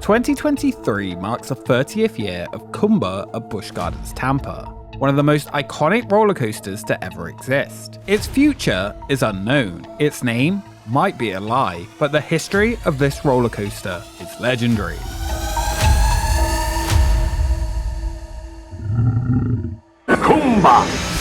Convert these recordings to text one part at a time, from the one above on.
2023 marks the 30th year of Kumba at Busch Gardens Tampa, one of the most iconic roller coasters to ever exist. Its future is unknown. Its name might be a lie, but the history of this roller coaster is legendary. Kumba!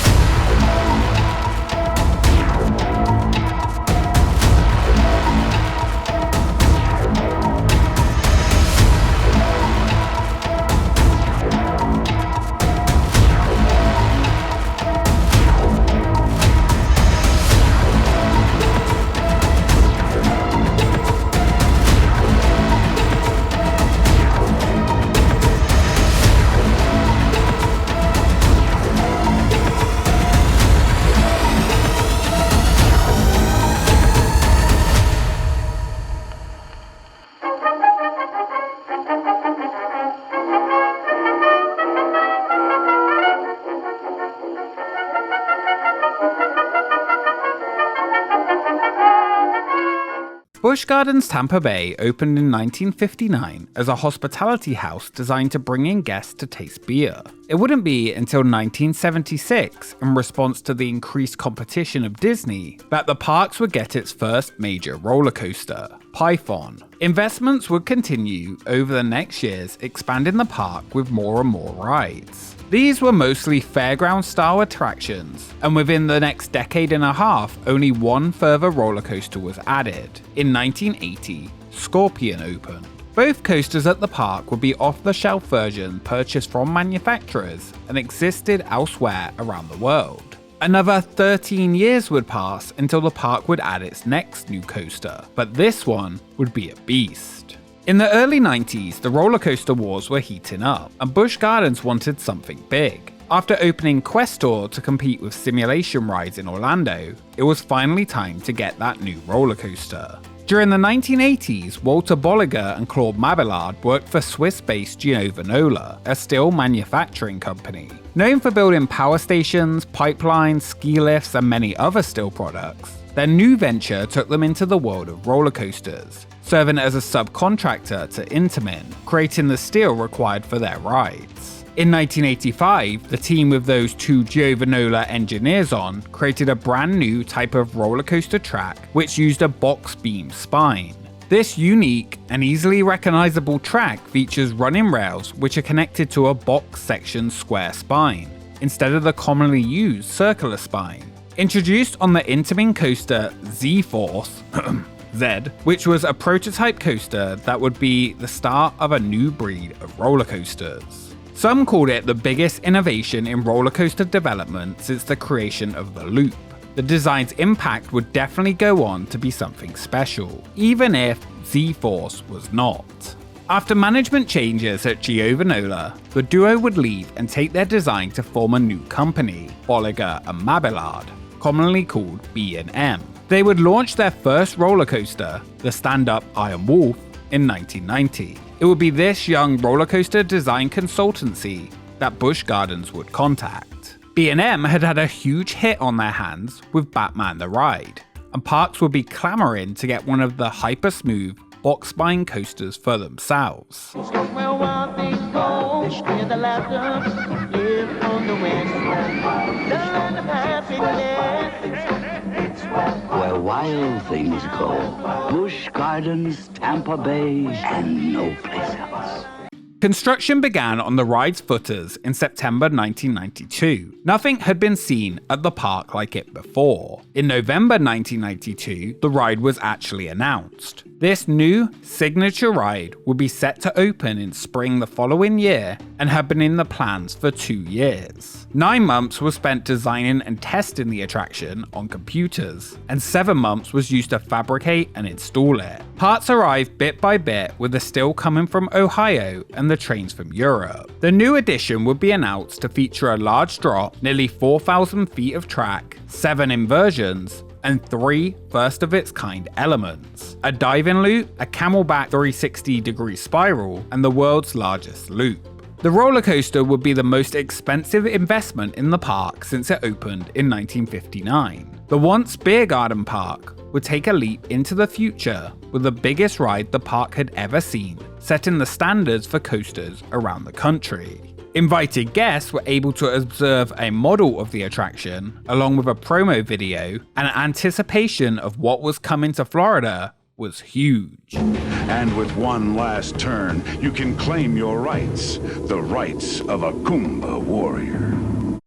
Busch Gardens Tampa Bay opened in 1959 as a hospitality house designed to bring in guests to taste beer. It wouldn't be until 1976, in response to the increased competition of Disney, that the parks would get its first major roller coaster, Python. Investments would continue over the next years, expanding the park with more and more rides. These were mostly fairground-style attractions, and within the next decade and a half, only one further roller coaster was added. In 1980, Scorpion opened. Both coasters at the park would be off-the-shelf versions purchased from manufacturers and existed elsewhere around the world. Another 13 years would pass until the park would add its next new coaster, but this one would be a beast. In the early 90s, the roller coaster wars were heating up, and Busch Gardens wanted something big. After opening Questor to compete with simulation rides in Orlando, it was finally time to get that new roller coaster. During the 1980s, Walter Bolliger and Claude Mabillard worked for Swiss-based Giovanola, a steel manufacturing company. Known for building power stations, pipelines, ski lifts, and many other steel products, their new venture took them into the world of roller coasters, serving as a subcontractor to Intamin, creating the steel required for their rides. In 1985, the team with those two Giovanola engineers on created a brand new type of roller coaster track which used a box beam spine. This unique and easily recognizable track features running rails which are connected to a box section square spine, instead of the commonly used circular spine. Introduced on the Intamin coaster Z-Force, Z, which was a prototype coaster that would be the start of a new breed of roller coasters. Some called it the biggest innovation in roller coaster development since the creation of the Loop. The design's impact would definitely go on to be something special, even if Z-Force was not. After management changes at Giovanola, the duo would leave and take their design to form a new company, Bolliger and Mabillard, commonly called B&M. They would launch their first roller coaster, the stand-up Iron Wolf, in 1990. It would be this young roller coaster design consultancy that Busch Gardens would contact. B&M had had a huge hit on their hands with Batman the Ride, and parks would be clamoring to get one of the hyper-smooth box spine coasters for themselves. Where wild things go. Busch Gardens, Tampa Bay, and no place else. Construction began on the ride's footers in September 1992. Nothing had been seen at the park like it before. In November 1992, the ride was actually announced. This new signature ride would be set to open in spring the following year and had been in the plans for 2 years. 9 months was spent designing and testing the attraction on computers, and 7 months was used to fabricate and install it. Parts arrived bit by bit, with the steel coming from Ohio and the trains from Europe. The new addition would be announced to feature a large drop, nearly 4,000 feet of track, 7 inversions, and 3 first-of-its-kind elements: a diving loop, a camelback 360-degree spiral, and the world's largest loop. The roller coaster would be the most expensive investment in the park since it opened in 1959. The once beer garden park would take a leap into the future with the biggest ride the park had ever seen setting the standards for coasters around the country. Invited guests were able to observe a model of the attraction, along with a promo video, and anticipation of what was coming to Florida was huge. And with one last turn, you can claim your rights, the rights of a Kumba warrior.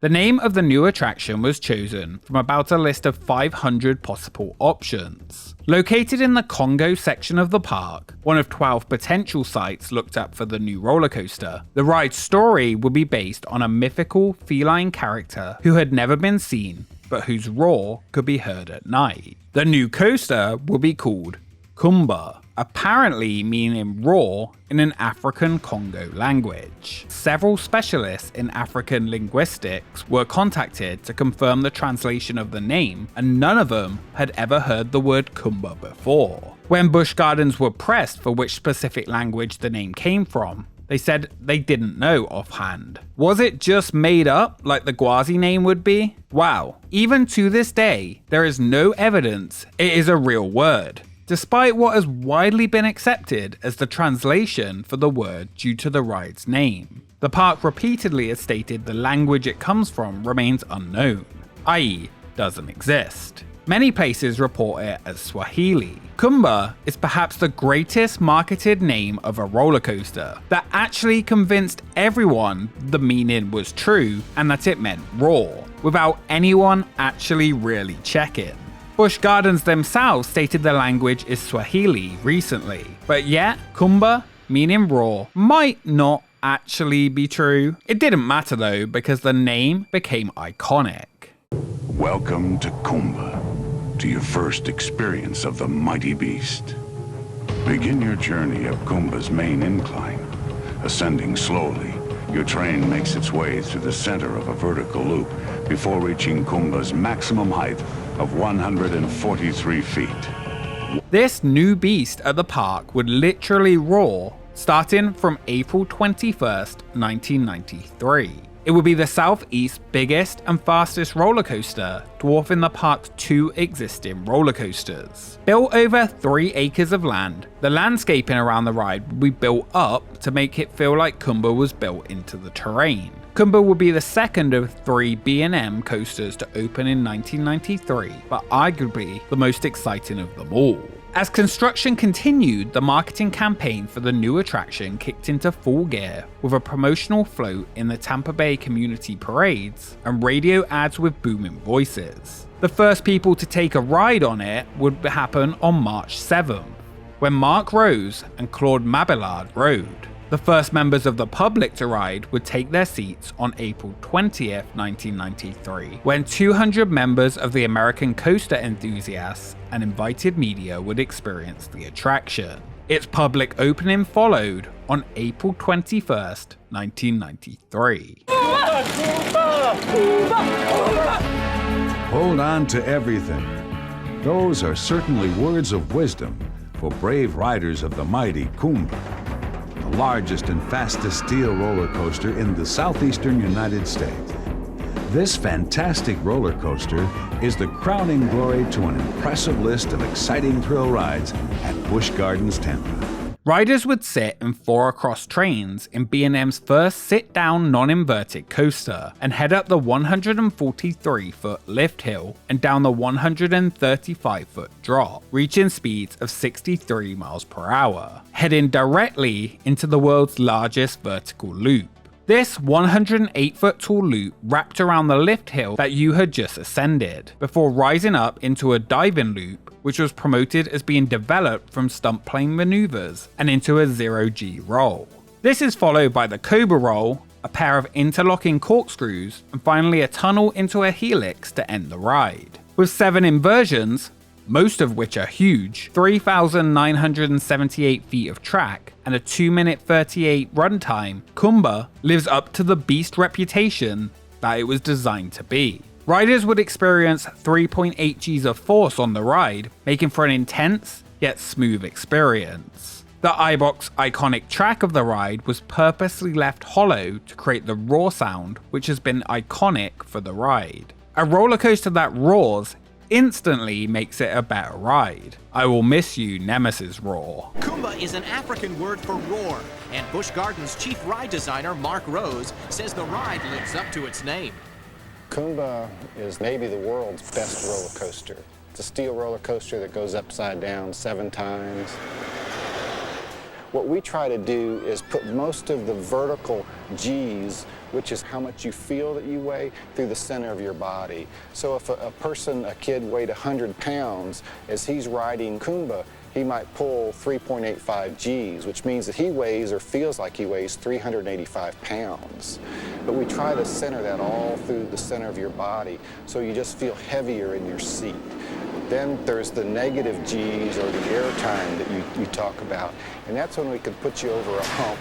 The name of the new attraction was chosen from about a list of 500 possible options. Located in the Congo section of the park, one of 12 potential sites looked at for the new roller coaster, the ride's story would be based on a mythical feline character who had never been seen, but whose roar could be heard at night. The new coaster will be called Kumba, apparently meaning roar in an African Congo language. Several specialists in African linguistics were contacted to confirm the translation of the name, and none of them had ever heard the word Kumba before. When Busch Gardens were pressed for which specific language the name came from, they said they didn't know offhand. Was it just made up like the Gwazi name would be? Wow, even to this day, there is no evidence it is a real word, despite what has widely been accepted as the translation for the word due to the ride's name. The park repeatedly has stated the language it comes from remains unknown, i.e. doesn't exist. Many places report it as Swahili. Kumba is perhaps the greatest marketed name of a roller coaster that actually convinced everyone the meaning was true and that it meant roar, without anyone actually really checking. Busch Gardens themselves stated the language is Swahili recently, but yet Kumba, meaning roar, might not actually be true. It didn't matter though, because the name became iconic. Welcome to Kumba, to your first experience of the mighty beast. Begin your journey up Kumba's main incline. Ascending slowly, your train makes its way through the center of a vertical loop before reaching Kumba's maximum height of 143 feet. This new beast at the park would literally roar starting from April 21st, 1993. It would be the Southeast's biggest and fastest roller coaster, dwarfing the park's 2 existing roller coasters. Built over 3 acres of land, the landscaping around the ride would be built up to make it feel like Kumba was built into the terrain. Kumba would be the second of 3 B&M coasters to open in 1993, but arguably the most exciting of them all. As construction continued, the marketing campaign for the new attraction kicked into full gear with a promotional float in the Tampa Bay community parades and radio ads with booming voices. The first people to take a ride on it would happen on March 7th, when Mark Rose and Claude Mabillard rode. The first members of the public to ride would take their seats on April 20th, 1993, when 200 members of the American coaster enthusiasts and invited media would experience the attraction. Its public opening followed on April 21st, 1993. Hold on to everything. Those are certainly words of wisdom for brave riders of the mighty Kumba, the largest and fastest steel roller coaster in the southeastern United States. This fantastic roller coaster is the crowning glory to an impressive list of exciting thrill rides at Busch Gardens Tampa. Riders would sit in 4 across trains in B&M's first sit-down non-inverted coaster and head up the 143-foot lift hill and down the 135-foot drop, reaching speeds of 63 miles per hour, heading directly into the world's largest vertical loop. This 108-foot tall loop wrapped around the lift hill that you had just ascended, before rising up into a diving loop, which was promoted as being developed from stunt plane maneuvers and into a zero-G roll. This is followed by the Cobra roll, a pair of interlocking corkscrews, and finally a tunnel into a helix to end the ride. With 7 inversions, most of which are huge, 3,978 feet of track, and a 2-minute 38 runtime, Kumba lives up to the beast reputation that it was designed to be. Riders would experience 3.8 Gs of force on the ride, making for an intense yet smooth experience. The iBox iconic track of the ride was purposely left hollow to create the roar sound, which has been iconic for the ride. A roller coaster that roars instantly makes it a better ride. I will miss you, Nemesis Roar. Kumba is an African word for roar, and Busch Gardens chief ride designer Mark Rose says the ride lives up to its name. Kumba is maybe the world's best roller coaster. It's a steel roller coaster that goes upside down 7 times. What we try to do is put most of the vertical G's, which is how much you feel that you weigh, through the center of your body. So if a kid weighed 100 pounds, as he's riding Kumba, he might pull 3.85 G's, which means that he weighs or feels like he weighs 385 pounds. But we try to center that all through the center of your body, so you just feel heavier in your seat. Then there's the negative G's, or the airtime that you talk about, and that's when we can put you over a hump,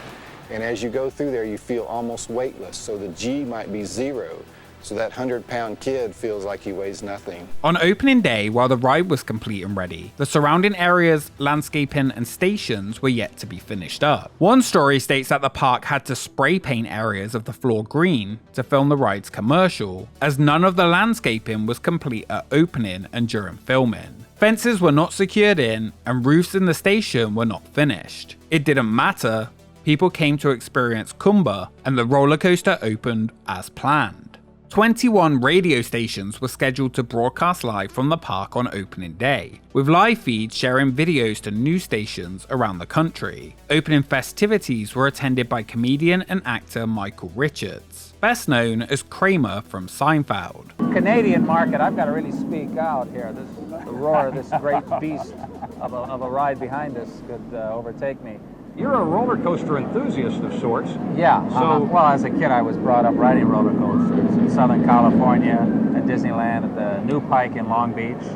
and as you go through there you feel almost weightless, so the G might be 0, so that 100-pound kid feels like he weighs nothing. On opening day, while the ride was complete and ready, the surrounding areas, landscaping, and stations were yet to be finished up. One story states that the park had to spray paint areas of the floor green to film the ride's commercial, as none of the landscaping was complete at opening and during filming. Fences were not secured in, and roofs in the station were not finished. It didn't matter, people came to experience Kumba, and the roller coaster opened as planned. 21 radio stations were scheduled to broadcast live from the park on opening day, with live feeds sharing videos to news stations around the country. Opening festivities were attended by comedian and actor Michael Richards, best known as Kramer from Seinfeld. Canadian market, I've got to really speak out here. The roar of this great beast of a ride behind us could overtake me. You're a roller coaster enthusiast of sorts. Yeah. Well, as a kid, I was brought up riding roller coasters in Southern California, at Disneyland, at the New Pike in Long Beach.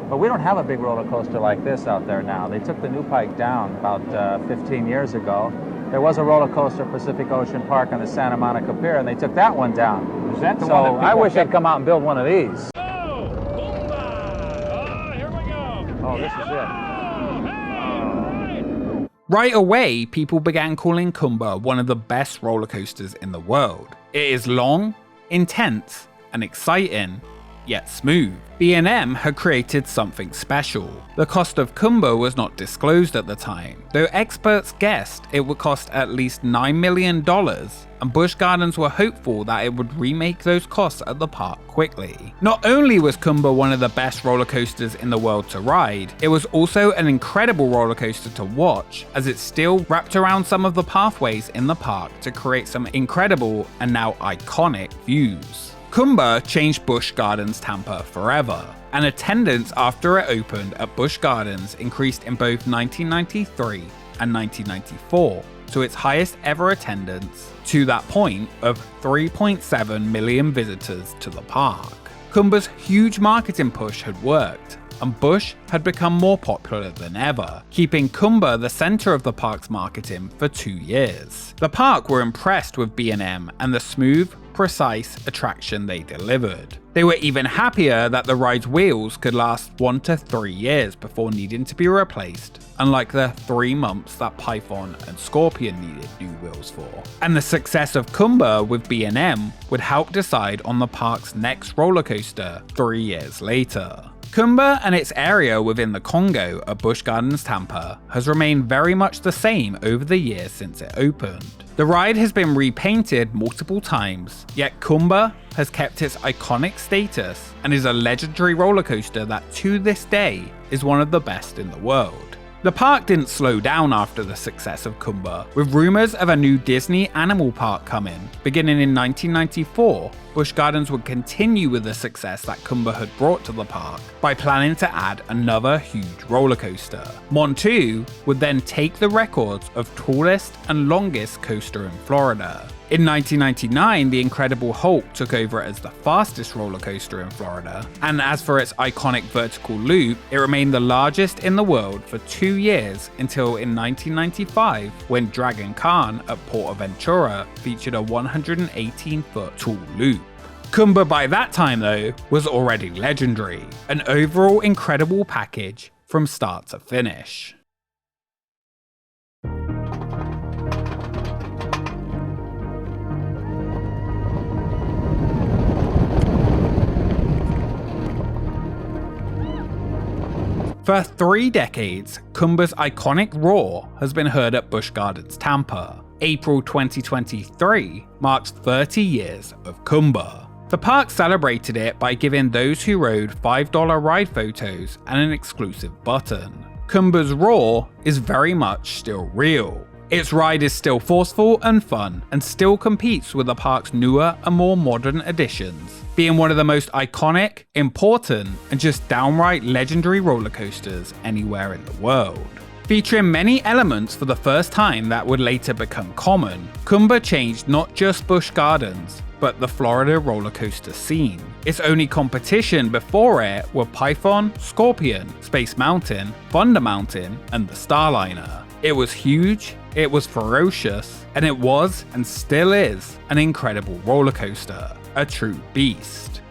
But we don't have a big roller coaster like this out there now. They took the New Pike down about 15 years ago. There was a roller coaster at Pacific Ocean Park on the Santa Monica Pier, and they took that one down. Is that the so one that I wish they'd come out and build one of these. Oh, Kumba! Here we go. Oh, this is it. Right away, people began calling Kumba one of the best roller coasters in the world. It is long, intense, and exciting, yet smooth. B&M had created something special. The cost of Kumba was not disclosed at the time, though experts guessed it would cost at least $9 million, and Busch Gardens were hopeful that it would remake those costs at the park quickly. Not only was Kumba one of the best roller coasters in the world to ride, it was also an incredible roller coaster to watch, as it still wrapped around some of the pathways in the park to create some incredible and now iconic views. Kumba changed Busch Gardens Tampa forever, and attendance after it opened at Busch Gardens increased in both 1993 and 1994 to its highest ever attendance, to that point of 3.7 million visitors to the park. Kumba's huge marketing push had worked, and Busch had become more popular than ever, keeping Kumba the center of the park's marketing for 2 years. The park were impressed with B&M and the smooth, precise attraction they delivered. They were even happier that the ride's wheels could last 1 to 3 years before needing to be replaced, unlike the 3 months that Python and Scorpion needed new wheels for. And the success of Kumba with B&M would help decide on the park's next roller coaster 3 years later. Kumba and its area within the Congo at Busch Gardens Tampa has remained very much the same over the years since it opened. The ride has been repainted multiple times, yet Kumba has kept its iconic status and is a legendary roller coaster that to this day is one of the best in the world. The park didn't slow down after the success of Kumba, with rumors of a new Disney animal park coming. Beginning in 1994, Busch Gardens would continue with the success that Kumba had brought to the park by planning to add another huge roller coaster. Montu would then take the records of tallest and longest coaster in Florida. In 1999, the Incredible Hulk took over as the fastest roller coaster in Florida, and as for its iconic vertical loop, it remained the largest in the world for 2 years until in 1995, when Dragon Khan at Portaventura featured a 118-foot tall loop. Kumba by that time, though, was already legendary, an overall incredible package from start to finish. For 3 decades, Kumba's iconic roar has been heard at Busch Gardens Tampa. April 2023 marks 30 years of Kumba. The park celebrated it by giving those who rode $5 ride photos and an exclusive button. Kumba's roar is very much still real. Its ride is still forceful and fun, and still competes with the park's newer and more modern additions, being one of the most iconic, important, and just downright legendary roller coasters anywhere in the world. Featuring many elements for the first time that would later become common, Kumba changed not just Busch Gardens, but the Florida roller coaster scene. Its only competition before it were Python, Scorpion, Space Mountain, Thunder Mountain, and the Starliner. It was huge, it was ferocious, and it was, and still is, an incredible roller coaster, a true beast.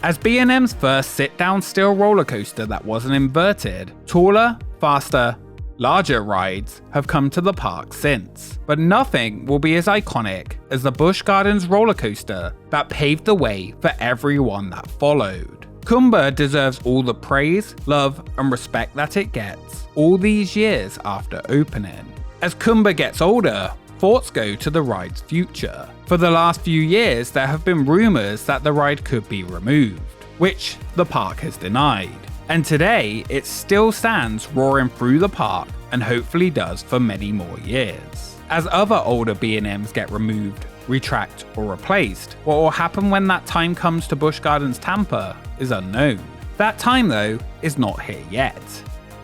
As B&M's first sit-down steel roller coaster that wasn't inverted, taller, faster, larger rides have come to the park since, but nothing will be as iconic as the Busch Gardens roller coaster that paved the way for everyone that followed. Kumba deserves all the praise, love, and respect that it gets all these years after opening. As Kumba gets older, thoughts go to the ride's future. For the last few years, there have been rumors that the ride could be removed, which the park has denied. And today, it still stands roaring through the park and hopefully does for many more years. As other older B&Ms get removed, retract, or replaced, what will happen when that time comes to Busch Gardens Tampa is unknown. That time though is not here yet.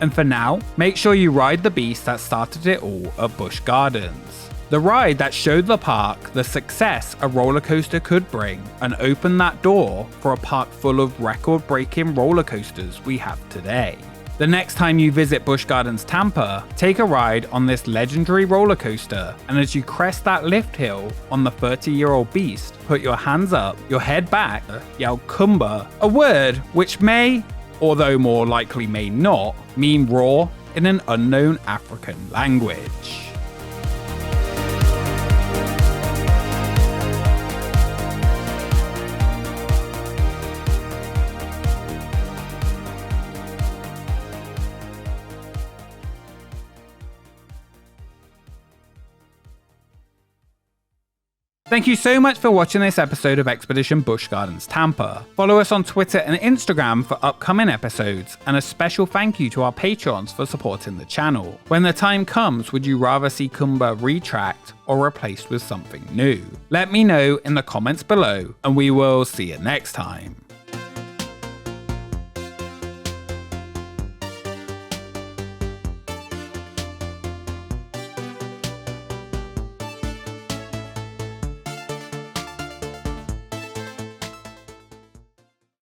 And for now, make sure you ride the beast that started it all at Busch Gardens. The ride that showed the park the success a roller coaster could bring and opened that door for a park full of record-breaking roller coasters we have today. The next time you visit Busch Gardens Tampa, take a ride on this legendary roller coaster, and as you crest that lift hill on the 30-year-old beast, put your hands up, your head back, yell Kumba, a word which may, although more likely may not, mean roar in an unknown African language. Thank you so much for watching this episode of Expedition Busch Gardens Tampa. Follow us on Twitter and Instagram for upcoming episodes, and a special thank you to our patrons for supporting the channel. When the time comes, would you rather see Kumba retract or replaced with something new? Let me know in the comments below, and we will see you next time.